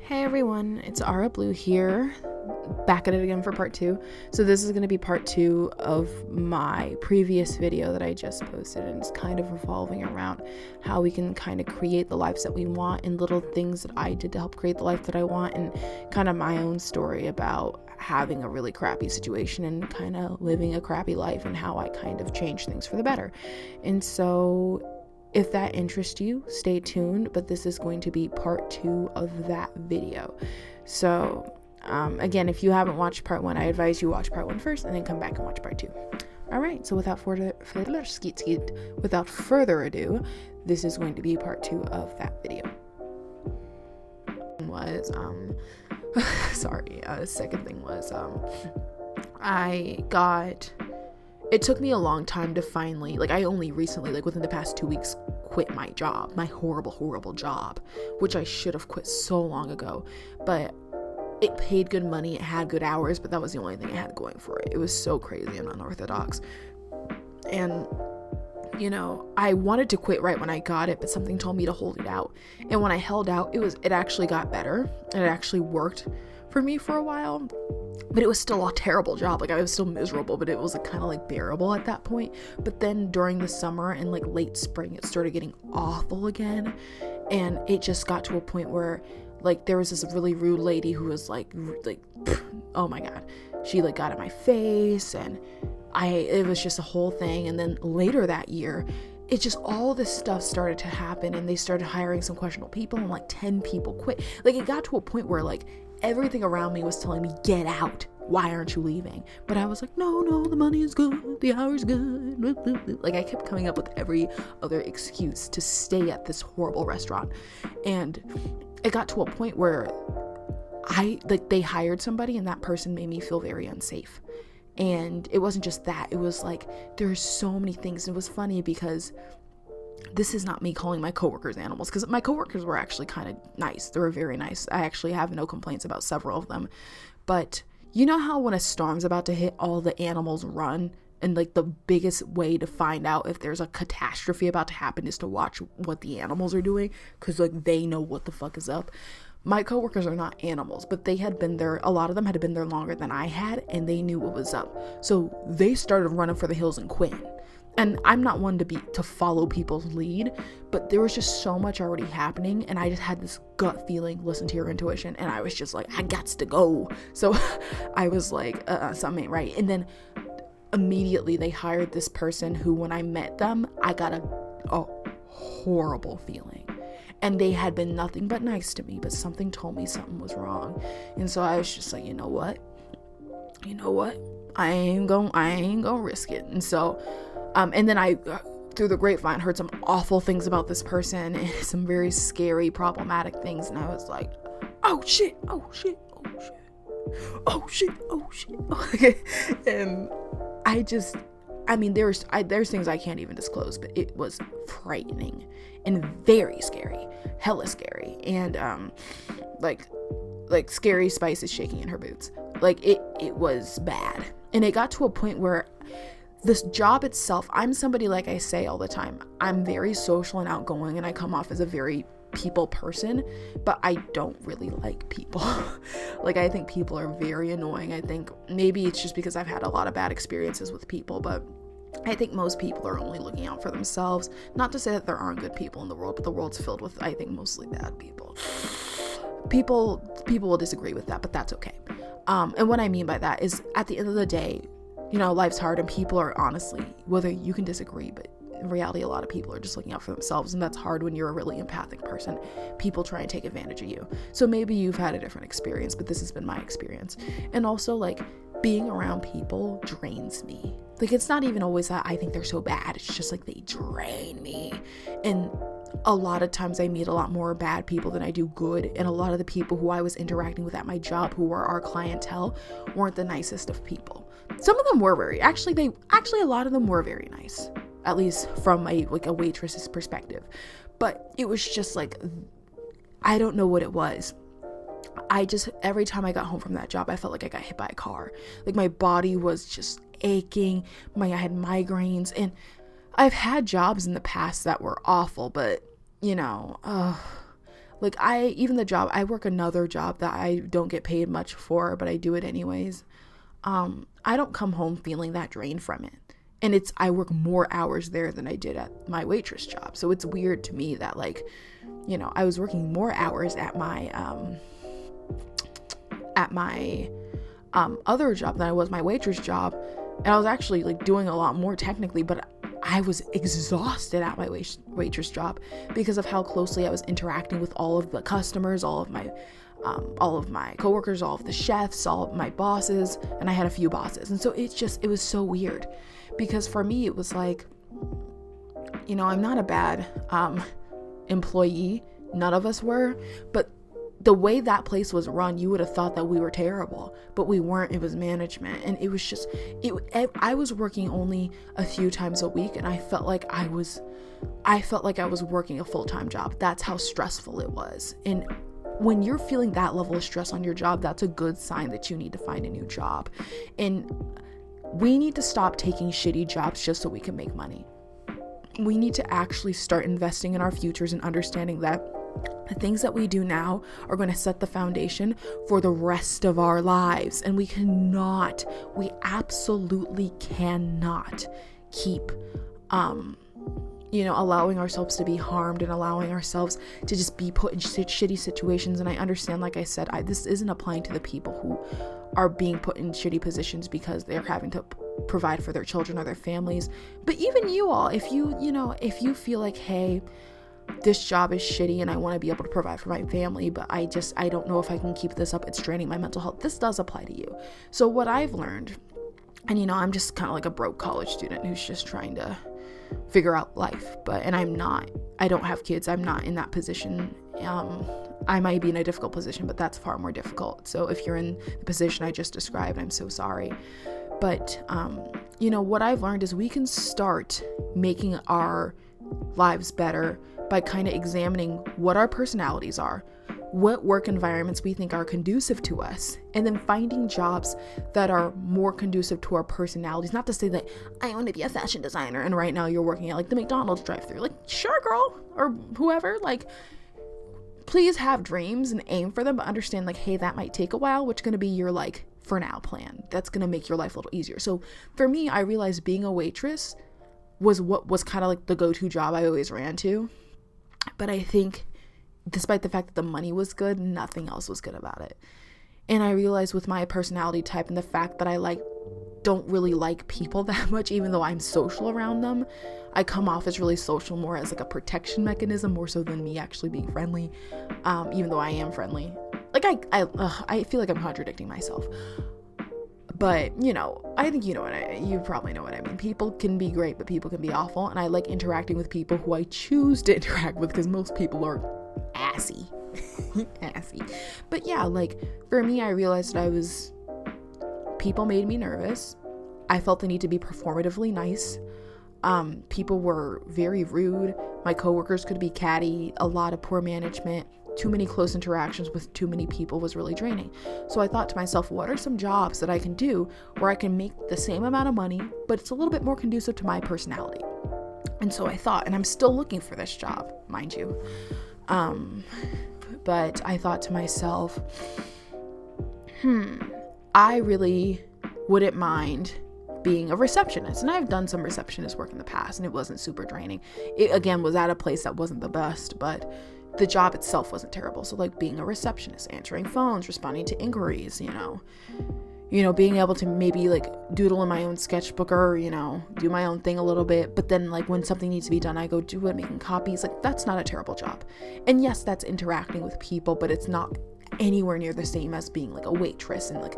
Hey everyone, it's Ara Blue here, back at it again for part 2. So this is going to be part 2 of my previous video that I just posted, and it's kind of revolving around how we can kind of create the lives that we want and little things that I did to help create the life that I want, and kind of my own story about having a really crappy situation and kind of living a crappy life and how I kind of changed things for the better. And so if that interests you, stay tuned, but this is going to be part 2 of that video. So again, if you haven't watched part 1, I advise you watch part 1 first and then come back and watch part 2. All right, so without further ado, this is going to be part 2 of that video. Second thing was it took me a long time to finally, I only recently, within the past 2 weeks, quit my job, my horrible job, which I should have quit so long ago. But it paid good money, it had good hours, but that was the only thing it had going for it. It was so crazy and unorthodox. And, I wanted to quit right when I got it, but something told me to hold it out. And when I held out, it actually got better, and it actually worked for me for a while. But it was still a terrible job. I was still miserable, but it was kind of bearable at that point. But then during the summer and late spring, it started getting awful again. And it just got to a point where there was this really rude lady who was oh my God, she got in my face, and it was just a whole thing. And then later that year, it just, all this stuff started to happen, and they started hiring some questionable people, and 10 people quit. It got to a point where everything around me was telling me, get out, why aren't you leaving? But I was like, no, the money is good, the hour's good. I kept coming up with every other excuse to stay at this horrible restaurant. And it got to a point where they hired somebody, and that person made me feel very unsafe. And it wasn't just that, it was there's so many things. It was funny because this is not me calling my coworkers animals, because my coworkers were actually kind of nice. They were very nice. I actually have no complaints about several of them. But you know how when a storm's about to hit, all the animals run? And the biggest way to find out if there's a catastrophe about to happen is to watch what the animals are doing, because they know what the fuck is up. My coworkers are not animals, but they had been there, a lot of them had been there longer than I had, and they knew what was up. So they started running for the hills and quitting. And I'm not one to follow people's lead, but there was just so much already happening, and I just had this gut feeling, listen to your intuition, and I was just I gots to go. So I was something ain't right. And then immediately they hired this person who, when I met them, I got a horrible feeling. And they had been nothing but nice to me, but something told me something was wrong. And so I was just you know what? I ain't gonna risk it. And so, and then I, through the grapevine, heard some awful things about this person and some very scary, problematic things. And I was like, oh shit. And there's things I can't even disclose, but it was frightening and very scary, hella scary. And, Scary Spice is shaking in her boots. It was bad. And it got to a point where this job itself, I'm somebody, I say all the time, I'm very social and outgoing, and I come off as a very people person, but I don't really like people. I think people are very annoying. I think maybe it's just because I've had a lot of bad experiences with people, but I think most people are only looking out for themselves. Not to say that there aren't good people in the world, but the world's filled with, I think, mostly bad people. People will disagree with that, but that's okay. And what I mean by that is, at the end of the day, life's hard, and people are, honestly, whether you can disagree, but in reality, a lot of people are just looking out for themselves, and that's hard when you're a really empathic person. People try and take advantage of you. So maybe you've had a different experience, but this has been my experience. And also, being around people drains me. It's not even always that I think they're so bad. It's just they drain me. And a lot of times I meet a lot more bad people than I do good. And a lot of the people who I was interacting with at my job, who were our clientele, weren't the nicest of people. Some of them were a lot of them were very nice, at least from a waitress's perspective. But it was just I don't know what it was. Every time I got home from that job, I felt like I got hit by a car. My body was just aching. I had migraines, and I've had jobs in the past that were awful, but Like even the job, I work another job that I don't get paid much for, but I do it anyways. I don't come home feeling that drained from it. And I work more hours there than I did at my waitress job. So it's weird to me that like, I was working more hours at my other job than I was my waitress job. And I was actually like doing a lot more technically, but I was exhausted at my waitress job because of how closely I was interacting with all of the customers, all of my coworkers, all of the chefs, all of my bosses, and I had a few bosses. And so it was so weird because for me, it was like, I'm not a bad employee. None of us were, but the way that place was run, you would have thought that we were terrible, but we weren't. It was management. And it was just, I was working only a few times a week, and I felt like I was working a full-time job. That's how stressful it was. And when you're feeling that level of stress on your job, that's a good sign that you need to find a new job. And we need to stop taking shitty jobs just so we can make money. We need to actually start investing in our futures and understanding that the things that we do now are going to set the foundation for the rest of our lives. And we absolutely cannot keep, allowing ourselves to be harmed and allowing ourselves to just be put in shitty situations. And I understand, like I said, this isn't applying to the people who are being put in shitty positions because they're having to provide for their children or their families. But even you all, if you feel like, hey, this job is shitty and I want to be able to provide for my family, but I don't know if I can keep this up. It's draining my mental health. This does apply to you. So what I've learned, and I'm just kind of like a broke college student who's just trying to figure out life, and I don't have kids. I'm not in that position. I might be in a difficult position, but that's far more difficult. So if you're in the position I just described, I'm so sorry. But, what I've learned is we can start making our lives better by kind of examining what our personalities are, what work environments we think are conducive to us, and then finding jobs that are more conducive to our personalities. Not to say that I want to be a fashion designer and right now you're working at like the McDonald's drive-thru. Like, sure, girl, or whoever, like, please have dreams and aim for them, but understand like, hey, that might take a while, which is going to be your like for now plan. That's going to make your life a little easier. So for me, I realized being a waitress was what was kind of like the go-to job I always ran to. But I think despite the fact that the money was good, nothing else was good about it. And I realized with my personality type and the fact that I don't really like people that much, even though I'm social around them, I come off as really social more as like a protection mechanism, more so than me actually being friendly, even though I am friendly. Like I feel like I'm contradicting myself. But, I think you probably know what I mean. People can be great, but people can be awful. And I like interacting with people who I choose to interact with because most people are assy. Assy. But yeah, like for me, I realized that people made me nervous. I felt the need to be performatively nice. People were very rude. My coworkers could be catty. A lot of poor management. Too many close interactions with too many people was really draining. So I thought to myself, what are some jobs that I can do where I can make the same amount of money, but it's a little bit more conducive to my personality? And so I thought, and I'm still looking for this job, mind you. But I thought to myself, I really wouldn't mind being a receptionist. And I've done some receptionist work in the past and it wasn't super draining. It again was at a place that wasn't the best, but the job itself wasn't terrible. So like being a receptionist, answering phones, responding to inquiries, being able to maybe like doodle in my own sketchbook or, do my own thing a little bit. But then like when something needs to be done, I go do it, making copies. Like that's not a terrible job. And yes, that's interacting with people, but it's not anywhere near the same as being like a waitress and like,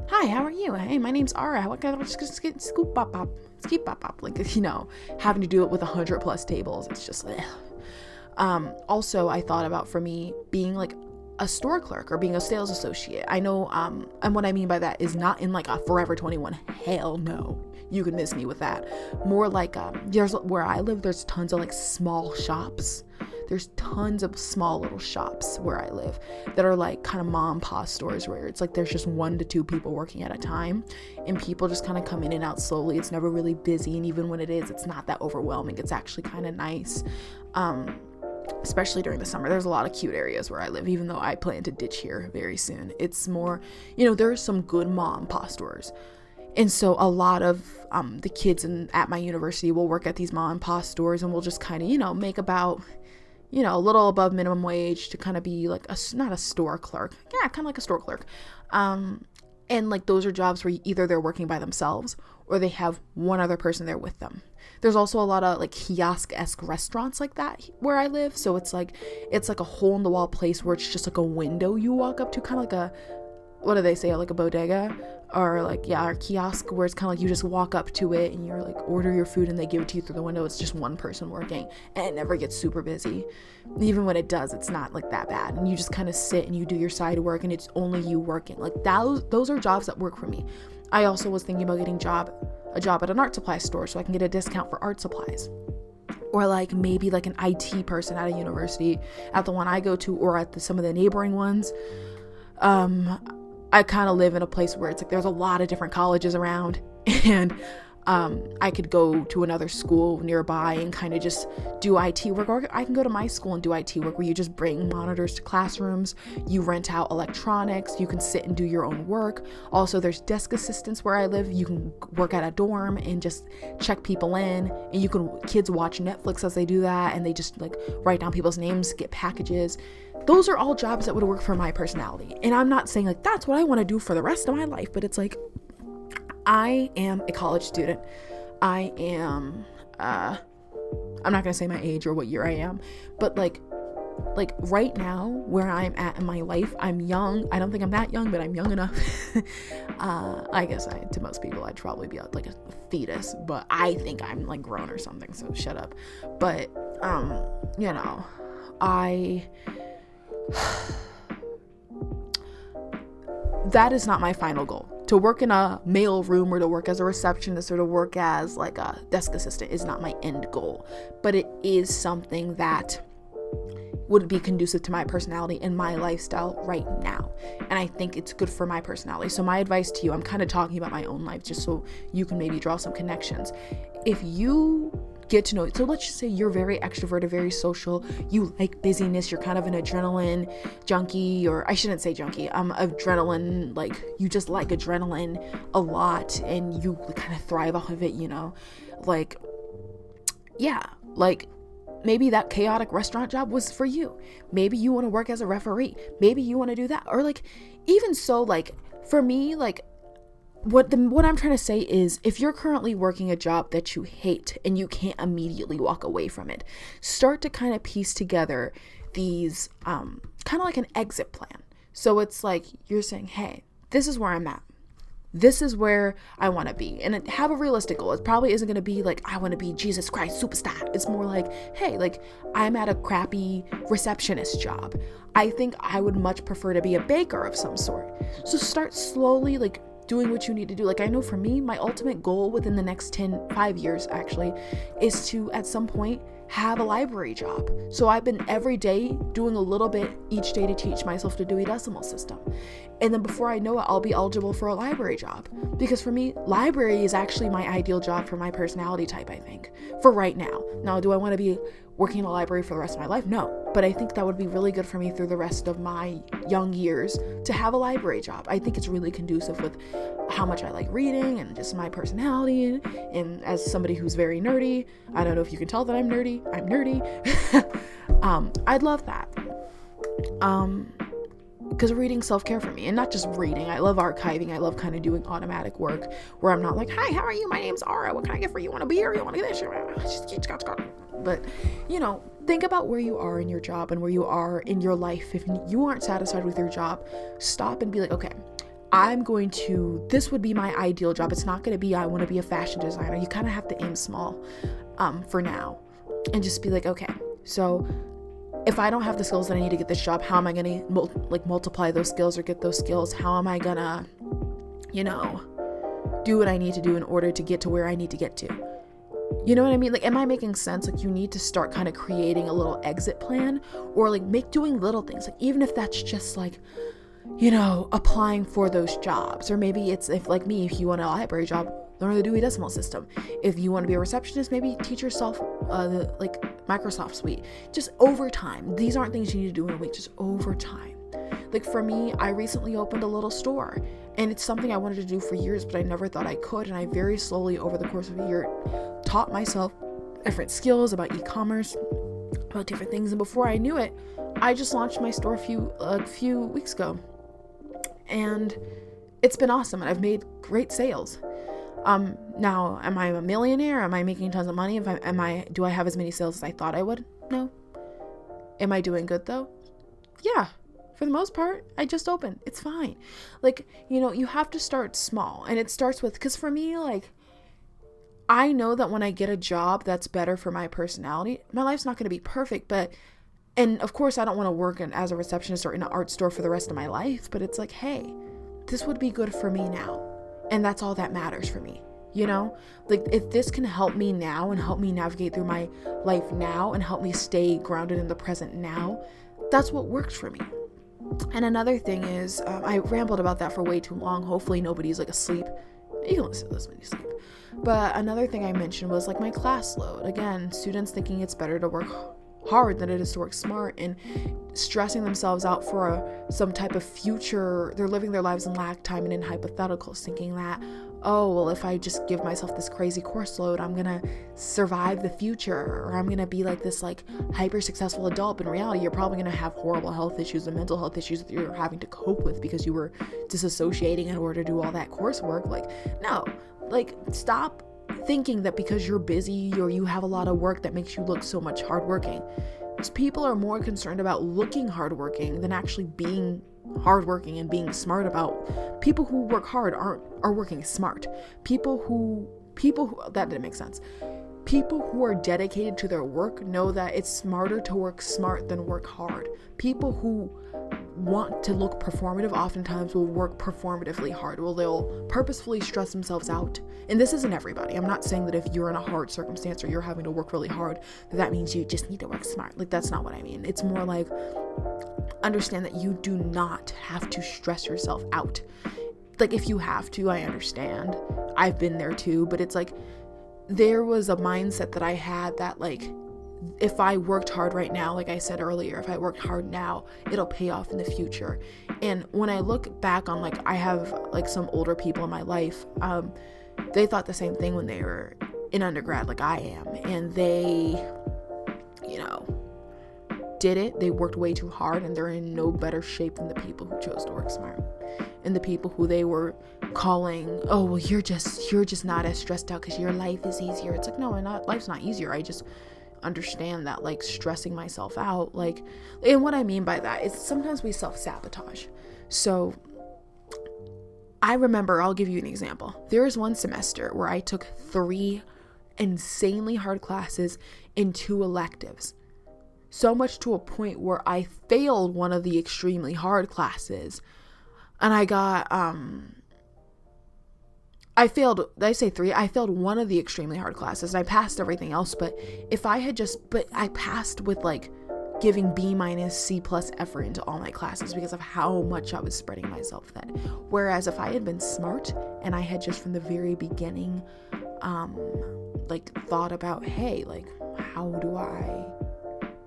hi, how are you? Hey, my name's Ara. What kind of just scoop bop bop, skeep bop bop, like, having to do it with 100+ tables. It's just like, also I thought about, for me, being like a store clerk or being a sales associate. I know, and what I mean by that is not in like a Forever 21. Hell no, you can miss me with that. More like, where I live, there's tons of like small shops. There's tons of small little shops where I live that are like kind of mom and pop stores where it's like there's just 1 to 2 people working at a time and people just kind of come in and out slowly. It's never really busy, and even when it is, it's not that overwhelming. It's actually kind of nice. especially during the summer. There's a lot of cute areas where I live, even though I plan to ditch here very soon. It's more, there's some good mom and pop stores. And so a lot of the kids at my university will work at these mom and pop stores, and we'll just kind of, make about, a little above minimum wage to kind of be like not a store clerk. Yeah, kind of like a store clerk. And like those are jobs where either they're working by themselves or they have one other person there with them. There's also a lot of like kiosk-esque restaurants like that where I live. So it's like a hole in the wall place where it's just like a window you walk up to, kind of like a, what do they say, like a bodega, or like, or kiosk, where it's kind of like you just walk up to it and you're like, order your food and they give it to you through the window. It's just one person working, and it never gets super busy. Even when it does, it's not like that bad, and you just kind of sit and you do your side work and it's only you working. Like those are jobs that work for me. I also was thinking about getting a job at an art supply store so I can get a discount for art supplies. Or like maybe like an IT person at a university, at the one I go to, or at some of the neighboring ones. I kind of live in a place where it's like there's a lot of different colleges around, and I could go to another school nearby and kind of just do IT work, or I can go to my school and do IT work, where you just bring monitors to classrooms, you rent out electronics, you can sit and do your own work. Also, there's desk assistants where I live. You can work at a dorm and just check people in, and kids watch Netflix as they do that, and they just like write down people's names, get packages. Those are all jobs that would work for my personality. And I'm not saying like that's what I want to do for the rest of my life, but it's like, I am a college student. I am, I'm not going to say my age or what year I am, but like right now where I'm at in my life, I'm young. I don't think I'm that young, but I'm young enough. I guess to most people, I'd probably be like a fetus, but I think I'm like grown or something. So shut up. But, that is not my final goal. To work in a mail room, or to work as a receptionist, or to work as like a desk assistant is not my end goal, but it is something that would be conducive to my personality and my lifestyle right now. And I think it's good for my personality. So my advice to you, I'm kind of talking about my own life just so you can maybe draw some connections. If you get to know, so let's just say you're very extroverted, very social, you like busyness, you're kind of an adrenaline junkie, or I shouldn't say junkie, adrenaline, like you just like adrenaline a lot and you kind of thrive off of it, like, yeah, like maybe that chaotic restaurant job was for you. Maybe you want to work as a referee, maybe you want to do that, or like, even so, like for me, like what I'm trying to say is, if you're currently working a job that you hate and you can't immediately walk away from it, start to kind of piece together these kind of like an exit plan. So it's like you're saying, hey, this is where I'm at. This is where I want to be. And have a realistic goal. It probably isn't going to be like, I want to be Jesus Christ superstar. It's more like, hey, like I'm at a crappy receptionist job. I think I would much prefer to be a baker of some sort. So start slowly like doing what you need to do. Like I know for me, my ultimate goal within the next 5 years actually, is to at some point have a library job. So I've been every day doing a little bit each day to teach myself the Dewey Decimal System. And then before I know it, I'll be eligible for a library job. Because for me, library is actually my ideal job for my personality type, I think, for right now. Now, do I want to be working in a library for the rest of my life? No. But I think that would be really good for me through the rest of my young years to have a library job. I think it's really conducive with how much I like reading and just my personality. And as somebody who's very nerdy, I don't know if you can tell that I'm nerdy. I'm nerdy. I'd love that. Because reading self-care for me, and not just reading. I love archiving. I love kind of doing automatic work where I'm not like, hi, how are you? My name's Ara. What can I get for you? Want a beer? You want to get this? But, think about where you are in your job and where you are in your life. If you aren't satisfied with your job, stop and be like, okay, this would be my ideal job. It's not going to be, I want to be a fashion designer. You kind of have to aim small for now and just be like, okay, so if I don't have the skills that I need to get this job, how am I going to multiply those skills or get those skills? How am I going to, do what I need to do in order to get to where I need to get to? You know what I mean? Like, am I making sense? Like, you need to start kind of creating a little exit plan, or like doing little things. Like, even if that's just like, applying for those jobs, or maybe it's if you want a library job, learn the Dewey Decimal System. If you want to be a receptionist, maybe teach yourself Microsoft Suite, just overtime. These aren't things you need to do in a week, just overtime. Like for me, I recently opened a little store, and it's something I wanted to do for years, but I never thought I could. And I very slowly over the course of a year taught myself different skills about e-commerce, about different things. And before I knew it, I just launched my store a few weeks ago, and it's been awesome. And I've made great sales. Now, am I a millionaire? Am I making tons of money? Do I have as many sales as I thought I would? No. Am I doing good though? Yeah. For the most part, I just opened. It's fine. Like, you have to start small, and it starts with, because for me, like, I know that when I get a job that's better for my personality, my life's not going to be perfect, and of course I don't want to work as a receptionist or in an art store for the rest of my life, but it's like, hey, this would be good for me now. And that's all that matters for me. Like if this can help me now and help me navigate through my life now and help me stay grounded in the present now, that's what works for me. And another thing is, I rambled about that for way too long. Hopefully nobody's like asleep. You can listen to this when you sleep. But another thing I mentioned was like my class load. Again, students thinking it's better to work hard than it is to work smart, and stressing themselves out for some type of future. They're living their lives in lag time and in hypotheticals, thinking that, oh, well, if I just give myself this crazy course load, I'm gonna survive the future, or I'm gonna be like this like hyper successful adult. But in reality, you're probably gonna have horrible health issues and mental health issues that you're having to cope with because you were disassociating in order to do all that coursework. Like, no, like stop thinking that because you're busy or you have a lot of work that makes you look so much hardworking. People are more concerned about looking hardworking than actually being hardworking and being smart. About people who work hard are working smart. People who that didn't make sense. People who are dedicated to their work know that it's smarter to work smart than work hard. People who want to look performative oftentimes will work performatively hard. Well, they'll purposefully stress themselves out. And this isn't everybody. I'm not saying that if you're in a hard circumstance or you're having to work really hard, that means you just need to work smart. Like, that's not what I mean. It's more like, understand that you do not have to stress yourself out. Like, if you have to, I understand. I've been there too, but it's like, there was a mindset that I had that like, if I worked hard right now, like I said earlier, if I worked hard now, it'll pay off in the future. And when I look back on, like, I have like some older people in my life, they thought the same thing when they were in undergrad, like I am, and they, did it. They worked way too hard, and they're in no better shape than the people who chose to work smart, and the people who they were calling, oh, well, you're just not as stressed out because your life is easier. It's like, no, life's not easier. I just understand that, like, stressing myself out, like, and what I mean by that is sometimes we self-sabotage. So I remember, I'll give you an example. There was one semester where I took 3 insanely hard classes and 2 electives. So much to a point where I failed one of the extremely hard classes, and I got, I failed one of the extremely hard classes, and I passed everything else. But I passed with like giving B-, C+ effort into all my classes because of how much I was spreading myself thin. Whereas if I had been smart and I had just from the very beginning, thought about, hey, like, how do I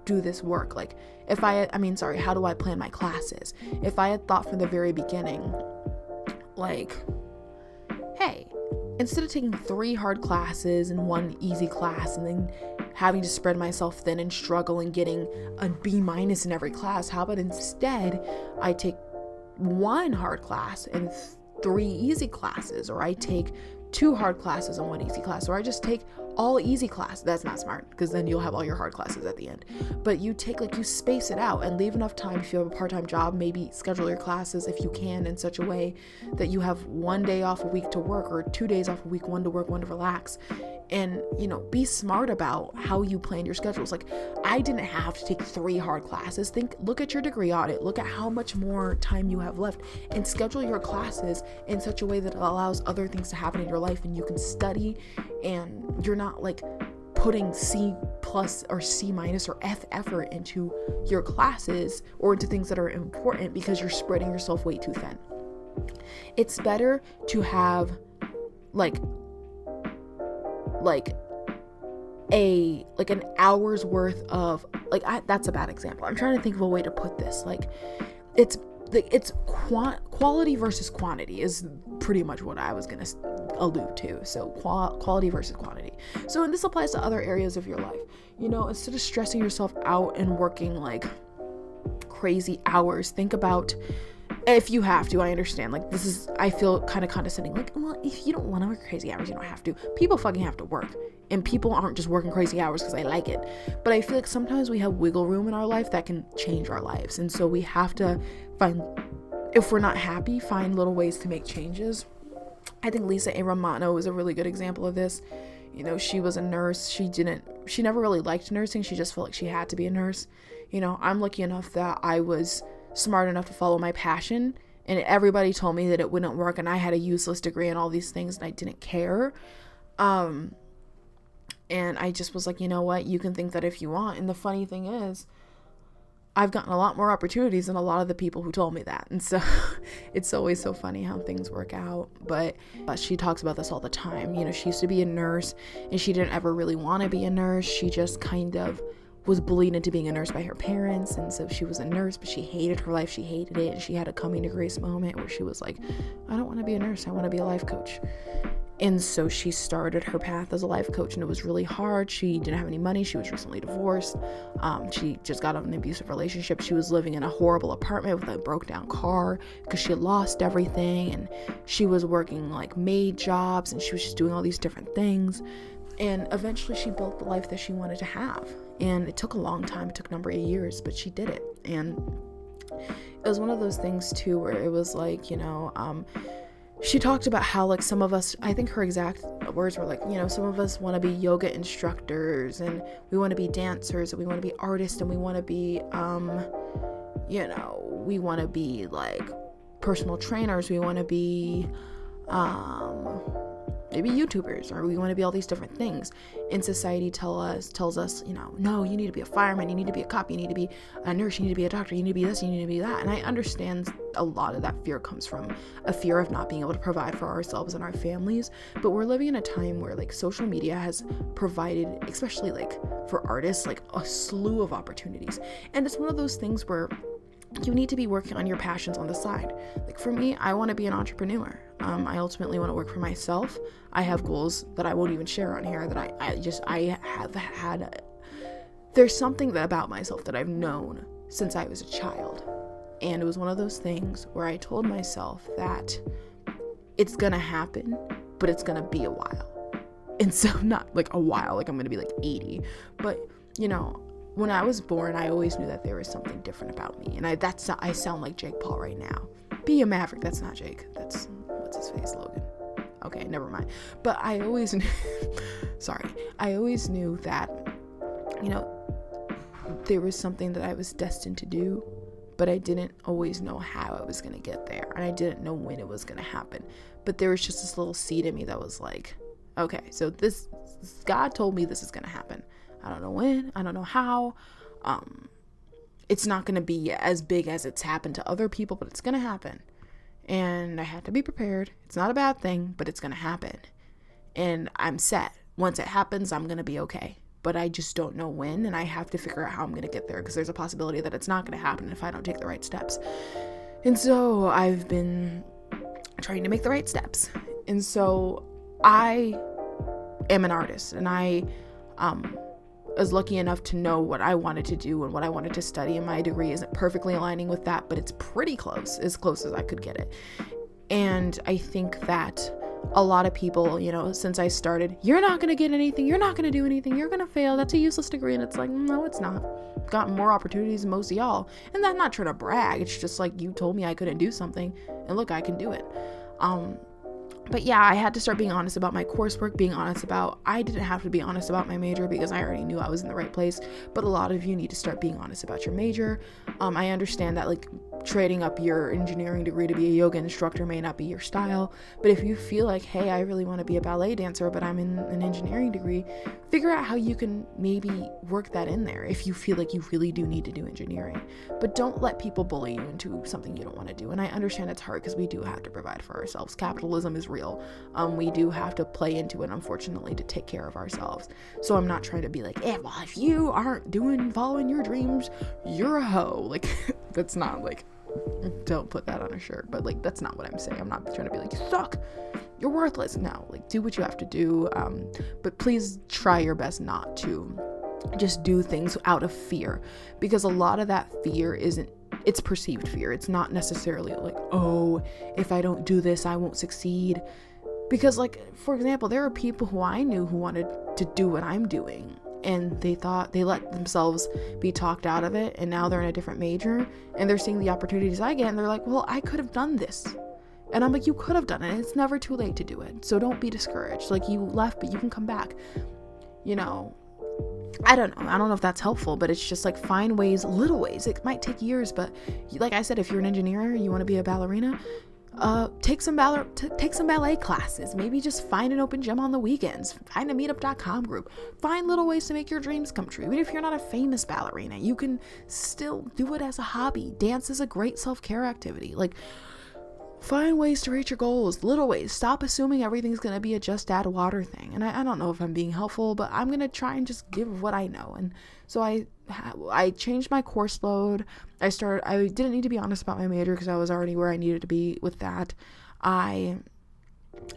do this work? Like, how do I plan my classes? If I had thought from the very beginning, like, hey, instead of taking 3 hard classes and 1 easy class and then having to spread myself thin and struggle and getting a B- in every class, how about instead I take 1 hard class and 3 easy classes, or I take 2 hard classes and 1 easy class, or I just take all easy classes. That's not smart, because then you'll have all your hard classes at the end. But you space it out and leave enough time. If you have a part-time job, maybe schedule your classes if you can in such a way that you have 1 day off a week to work, or 2 days off a week, 1 to work, 1 to relax. And, be smart about how you plan your schedules. Like, I didn't have to take 3 hard classes. Look at your degree audit. Look at how much more time you have left, and schedule your classes in such a way that allows other things to happen in your life, and you can study, and you're not like putting C+ or C- or F effort into your classes or into things that are important because you're spreading yourself way too thin. It's better to have like an hour's worth of, like, that's a bad example. I'm trying to think of a way to put this. Like, it's quality versus quantity is pretty much what I was going to allude to. So quality versus quantity. So, and this applies to other areas of your life. You know, instead of stressing yourself out and working like crazy hours, think about, if you have to, I understand, like, this is, I feel kind of condescending, like, well, if you don't want to work crazy hours, you don't have to. People fucking have to work, and people aren't just working crazy hours because they like it. But I feel like sometimes we have wiggle room in our life that can change our lives, and so we have to find, if we're not happy, find little ways to make changes. I think Lisa A. Romano is a really good example of this. You know, she was a nurse. She never really liked nursing. She just felt like she had to be a nurse. You know, I'm lucky enough that I was smart enough to follow my passion, and everybody told me that it wouldn't work, and I had a useless degree and all these things, and I didn't care. And I just was like, you know what, you can think that if you want. And the funny thing is, I've gotten a lot more opportunities than a lot of the people who told me that. And so it's always so funny how things work out. But she talks about this all the time. You know, she used to be a nurse, and she didn't ever really want to be a nurse. She just kind of was bullied into being a nurse by her parents, and so she was a nurse, but she hated her life, she hated it, and she had a coming to grace moment where she was like, I don't want to be a nurse, I want to be a life coach. And so she started her path as a life coach, and it was really hard. She didn't have any money. She was recently divorced. She just got out of an abusive relationship. She was living in a horrible apartment with a broke down car because she had lost everything, and she was working like maid jobs, and she was just doing all these different things. And eventually she built the life that she wanted to have. And it took a long time. It took a number of years, but she did it. And it was one of those things too, where it was like, you know, she talked about how, like, some of us, I think her exact words were like, you know, some of us want to be yoga instructors, and we want to be dancers, and we want to be artists, and we want to be, you know, we want to be like personal trainers. We want to be, maybe YouTubers, or we want to be all these different things. And society tells us, you know, no, you need to be a fireman, you need to be a cop, you need to be a nurse, you need to be a doctor, you need to be this, you need to be that. And I understand a lot of that fear comes from a fear of not being able to provide for ourselves and our families. But we're living in a time where, like, social media has provided, especially like for artists, like a slew of opportunities. And it's one of those things where you need to be working on your passions on the side. Like, for me, I want to be an entrepreneur. I ultimately want to work for myself. I have goals that I won't even share on here that I have had. There's something about myself that I've known since I was a child. And it was one of those things where I told myself that it's going to happen, but it's going to be a while. And so, not like a while, like I'm going to be like 80, but, you know, when I was born, I always knew that there was something different about me. And I sound like Jake Paul right now. Be a maverick. That's not Jake. That's, what's his face, Logan. Okay, never mind. But I always knew, I always knew that, you know, there was something that I was destined to do, but I didn't always know how I was going to get there. And I didn't know when it was going to happen. But there was just this little seed in me that was like, okay, so this, God told me this is going to happen. I don't know when, I don't know how. It's not going to be as big as it's happened to other people, but it's going to happen. And I have to be prepared. It's not a bad thing, but it's going to happen. And I'm set. Once it happens, I'm going to be okay. But I just don't know when, and I have to figure out how I'm going to get there, because there's a possibility that it's not going to happen if I don't take the right steps. And so I've been trying to make the right steps. And so I am an artist, and I was lucky enough to know what I wanted to do and what I wanted to study, and my degree isn't perfectly aligning with that, but it's pretty close as I could get it. And I think that a lot of people, you know, since I started, you're not going to get anything, you're not going to do anything, you're going to fail, that's a useless degree. And it's like, no, it's not. Got more opportunities than most of y'all. And I'm not trying to brag, it's just like, you told me I couldn't do something, and look, I can do it. But yeah, I had to start being honest about my coursework, I didn't have to be honest about my major because I already knew I was in the right place, but a lot of you need to start being honest about your major. I understand that, like, trading up your engineering degree to be a yoga instructor may not be your style. But if you feel like, hey, I really want to be a ballet dancer, but I'm in an engineering degree, figure out how you can maybe work that in there if you feel like you really do need to do engineering. But don't let people bully you into something you don't want to do. And I understand it's hard because we do have to provide for ourselves. Capitalism is real. We do have to play into it, unfortunately, to take care of ourselves. So I'm not trying to be like, well, if you aren't following your dreams, you're a hoe. Like, that's not like, don't put that on a shirt, but like, that's not what I'm saying. I'm not trying to be like, you suck, you're worthless. No, like, do what you have to do. But please try your best not to just do things out of fear, because a lot of that fear it's perceived fear. It's not necessarily like, oh, if I don't do this, I won't succeed. Because, like, for example, there are people who I knew who wanted to do what I'm doing, and they let themselves be talked out of it, and now they're in a different major, and they're seeing the opportunities I get, and they're like, well, I could have done this. And I'm like, you could have done it. It's never too late to do it. So don't be discouraged. Like, you left, but you can come back. You know, I don't know if that's helpful, but it's just like, find ways, little ways. It might take years, but like I said, if you're an engineer, you want to be a ballerina, take some ballet classes. Maybe just find an open gym on the weekends. Find a meetup.com group. Find little ways to make your dreams come true. Even if you're not a famous ballerina, you can still do it as a hobby. Dance is a great self-care activity. Like, find ways to reach your goals, little ways. Stop assuming everything's going to be a just add water thing. And I don't know if I'm being helpful, but I'm going to try and just give what I know. And so I changed my course load. I didn't need to be honest about my major because I was already where I needed to be with that. I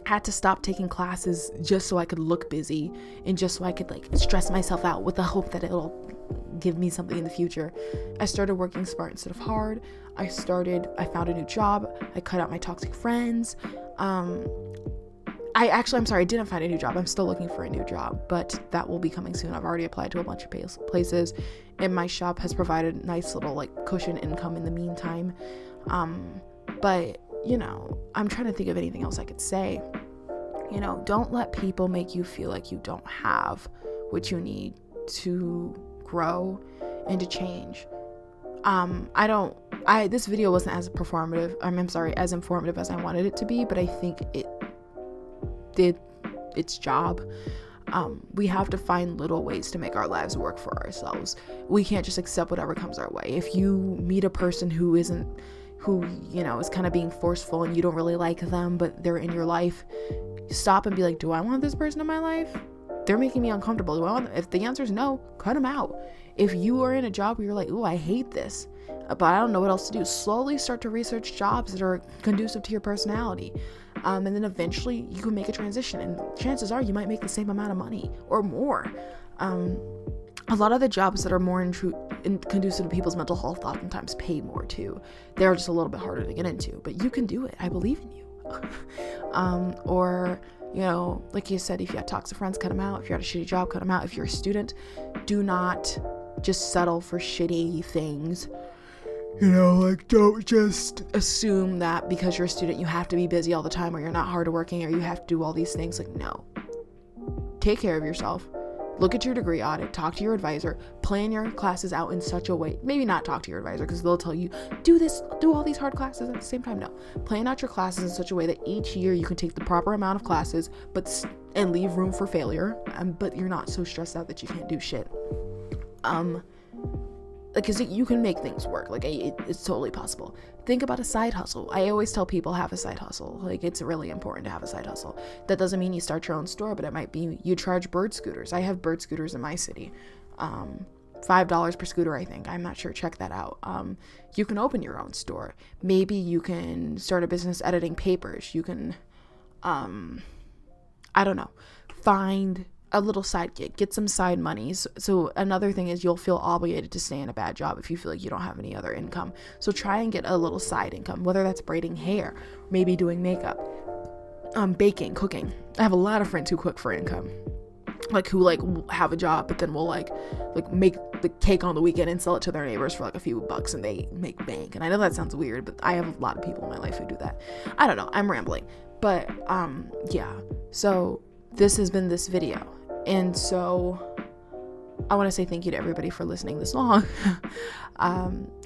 had to stop taking classes just so I could look busy and just so I could like stress myself out with the hope that it'll give me something in the future. I started working smart instead of hard. I found a new job. I cut out my toxic friends. I'm sorry, I didn't find a new job. I'm still looking for a new job, but that will be coming soon. I've already applied to a bunch of places, and my shop has provided nice little like cushion income in the meantime. But you know, I'm trying to think of anything else I could say. You know, don't let people make you feel like you don't have what you need to grow and to change. This video wasn't as as informative as I wanted it to be, but I think it did its job. We have to find little ways to make our lives work for ourselves. We can't just accept whatever comes our way. If you meet a person who is kind of being forceful and you don't really like them, but they're in your life, stop and be like, do I want this person in my life? They're making me uncomfortable. If the answer is no, cut them out. If you are in a job where you're like, oh, I hate this, but I don't know what else to do, slowly start to research jobs that are conducive to your personality. And then eventually you can make a transition, and chances are you might make the same amount of money or more. A lot of the jobs that are more conducive to people's mental health oftentimes pay more too. They're just a little bit harder to get into, but you can do it. I believe in you. Or, you know, like you said, if you have toxic friends, cut them out. If you're at a shitty job, cut them out. If you're a student, do not just settle for shitty things. You know, like, don't just assume that because you're a student, you have to be busy all the time, or you're not hardworking, or you have to do all these things. Like, no. Take care of yourself. Look at your degree audit. Talk to your advisor. Plan your classes out in such a way. Maybe not talk to your advisor, because they'll tell you, do all these hard classes at the same time. No. Plan out your classes in such a way that each year you can take the proper amount of classes, and leave room for failure. But you're not so stressed out that you can't do shit. Because you can make things work. Like, it's totally possible. Think about a side hustle. I always tell people, have a side hustle. Like, it's really important to have a side hustle. That doesn't mean you start your own store, but it might be you charge bird scooters. I have bird scooters in my city. $5 per scooter, I think. I'm not sure. Check that out. You can open your own store. Maybe you can start a business editing papers. You can, I don't know, find a little side gig, get some side monies. So another thing is you'll feel obligated to stay in a bad job if you feel like you don't have any other income. So try and get a little side income, whether that's braiding hair, maybe doing makeup, baking, cooking. I have a lot of friends who cook for income, like who like have a job, but then will like make the cake on the weekend and sell it to their neighbors for like a few bucks, and they make bank. And I know that sounds weird, but I have a lot of people in my life who do that. I don't know, I'm rambling, but yeah. So this has been this video. And so I want to say thank you to everybody for listening this long.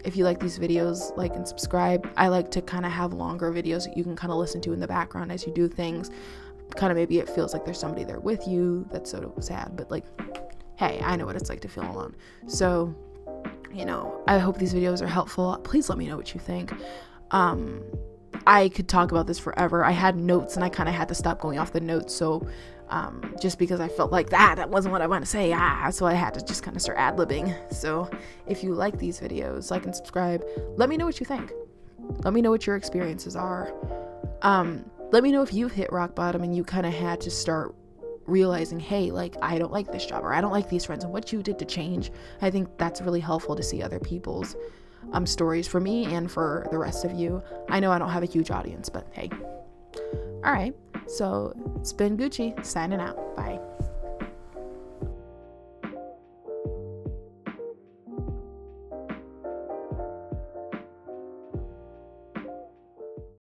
If you like these videos, like and subscribe. I like to kind of have longer videos that you can kind of listen to in the background as you do things. Kind of maybe it feels like there's somebody there with you. That's so sad, but like, hey, I know what it's like to feel alone. So, you know, I hope these videos are helpful. Please let me know what you think. I could talk about this forever. I had notes and I kind of had to stop going off the notes. So just because I felt like that wasn't what I want to say. So I had to just kind of start ad-libbing. So if you like these videos, like and subscribe. Let me know what you think. Let me know what your experiences are. Let me know if you've hit rock bottom and you kind of had to start realizing, hey, like, I don't like this job or I don't like these friends, and what you did to change. I think that's really helpful to see other people's stories, for me and for the rest of you. I know I don't have a huge audience, but hey. All right, so it's been Gucci signing out. Bye.